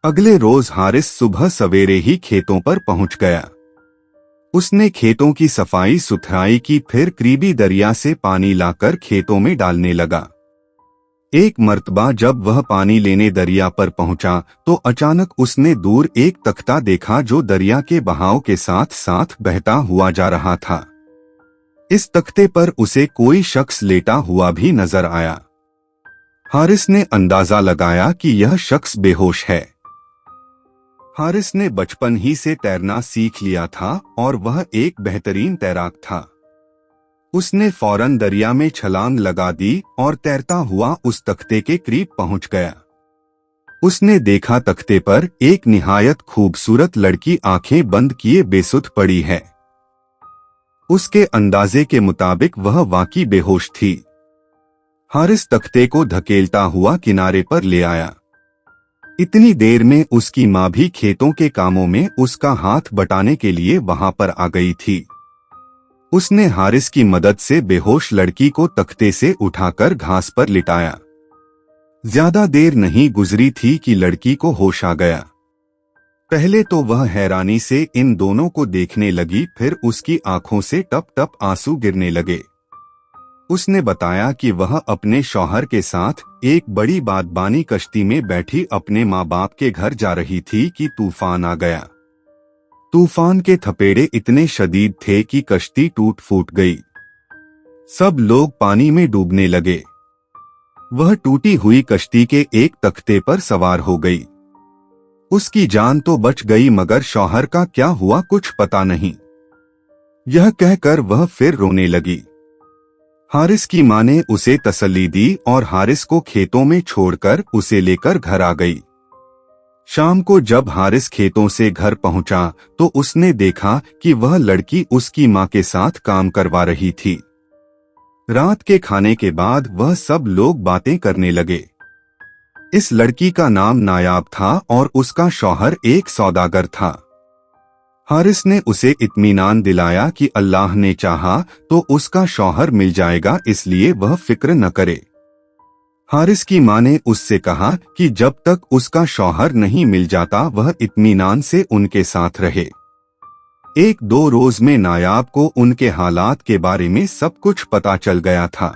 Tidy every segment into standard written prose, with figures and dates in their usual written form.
अगले रोज हारिस सुबह सवेरे ही खेतों पर पहुंच गया। उसने खेतों की सफाई सुथराई की, फिर करीबी दरिया से पानी लाकर खेतों में डालने लगा। एक मर्तबा जब वह पानी लेने दरिया पर पहुंचा तो अचानक उसने दूर एक तख्ता देखा जो दरिया के बहाव के साथ साथ बहता हुआ जा रहा था। इस तख्ते पर उसे कोई शख्स लेटा हुआ भी नजर आया। हारिस ने अंदाजा लगाया कि यह शख्स बेहोश है। हारिस ने बचपन ही से तैरना सीख लिया था और वह एक बेहतरीन तैराक था। उसने फौरन दरिया में छलांग लगा दी और तैरता हुआ उस तख्ते के करीब पहुंच गया। उसने देखा तख्ते पर एक निहायत खूबसूरत लड़की आंखें बंद किए बेसुध पड़ी है। उसके अंदाजे के मुताबिक वह वाकई बेहोश थी। हारिस तख्ते को धकेलता हुआ किनारे पर ले आया। इतनी देर में उसकी माँ भी खेतों के कामों में उसका हाथ बटाने के लिए वहां पर आ गई थी। उसने हारिस की मदद से बेहोश लड़की को तख्ते से उठाकर घास पर लिटाया। ज्यादा देर नहीं गुजरी थी कि लड़की को होश आ गया। पहले तो वह हैरानी से इन दोनों को देखने लगी, फिर उसकी आंखों से टप टप आंसू गिरने लगे। उसने बताया कि वह अपने शौहर के साथ एक बड़ी बादबानी कश्ती में बैठी अपने माँ बाप के घर जा रही थी कि तूफान आ गया। तूफान के थपेड़े इतने शदीद थे कि कश्ती टूट फूट गई। सब लोग पानी में डूबने लगे। वह टूटी हुई कश्ती के एक तख्ते पर सवार हो गई। उसकी जान तो बच गई, मगर शौहर का क्या हुआ कुछ पता नहीं। यह कहकर वह फिर रोने लगी। हारिस की मां ने उसे तसल्ली दी और हारिस को खेतों में छोड़कर उसे लेकर घर आ गई। शाम को जब हारिस खेतों से घर पहुंचा तो उसने देखा कि वह लड़की उसकी मां के साथ काम करवा रही थी। रात के खाने के बाद वह सब लोग बातें करने लगे। इस लड़की का नाम नायाब था और उसका शौहर एक सौदागर था। हारिस ने उसे इत्मीनान दिलाया कि अल्लाह ने चाहा तो उसका शौहर मिल जाएगा, इसलिए वह फिक्र न करे। हारिस की मां ने उससे कहा कि जब तक उसका शौहर नहीं मिल जाता वह इत्मीनान से उनके साथ रहे। एक दो रोज में नायाब को उनके हालात के बारे में सब कुछ पता चल गया था।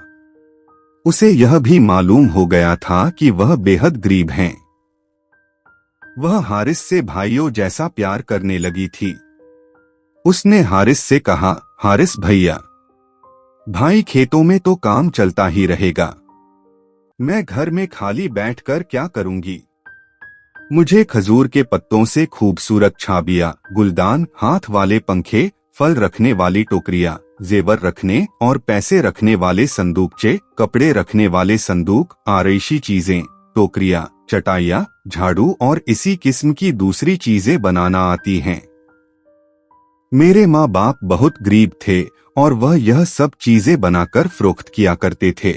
उसे यह भी मालूम हो गया था कि वह बेहद गरीब हैं। वह हारिस से भाइयों जैसा प्यार करने लगी थी। उसने हारिस से कहा, हारिस भैया, भाई खेतों में तो काम चलता ही रहेगा, मैं घर में खाली बैठकर क्या करूंगी। मुझे खजूर के पत्तों से खूबसूरत छाबिया, गुलदान, हाथ वाले पंखे, फल रखने वाली टोकरियां, जेवर रखने और पैसे रखने वाले संदूकचे, कपड़े रखने वाले संदूक, आरैशी चीजें, टोकरियां, चटाइयां, झाड़ू और इसी किस्म की दूसरी चीजें बनाना आती हैं। मेरे माँ बाप बहुत गरीब थे और वह यह सब चीजें बनाकर फरोख्त किया करते थे।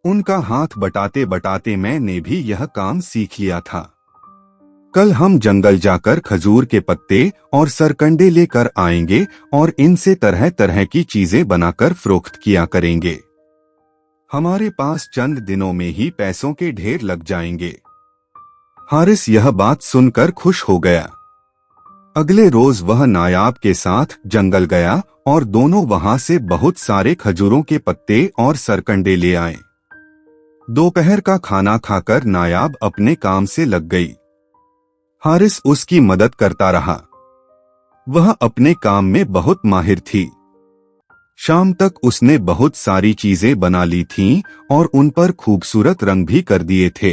उनका हाथ बटाते बटाते मैंने भी यह काम सीख लिया था। कल हम जंगल जाकर खजूर के पत्ते और सरकंडे लेकर आएंगे और इनसे तरह तरह की चीजें बनाकर फरोख्त किया करेंगे। हमारे पास चंद दिनों में ही पैसों के ढेर लग जाएंगे। हारिस यह बात सुनकर खुश हो गया। अगले रोज वह नायाब के साथ जंगल गया और दोनों वहां से बहुत सारे खजूरों के पत्ते और सरकंडे ले आए। दोपहर का खाना खाकर नायाब अपने काम से लग गई। हारिस उसकी मदद करता रहा। वह अपने काम में बहुत माहिर थी। शाम तक उसने बहुत सारी चीजें बना ली थीं और उन पर खूबसूरत रंग भी कर दिए थे।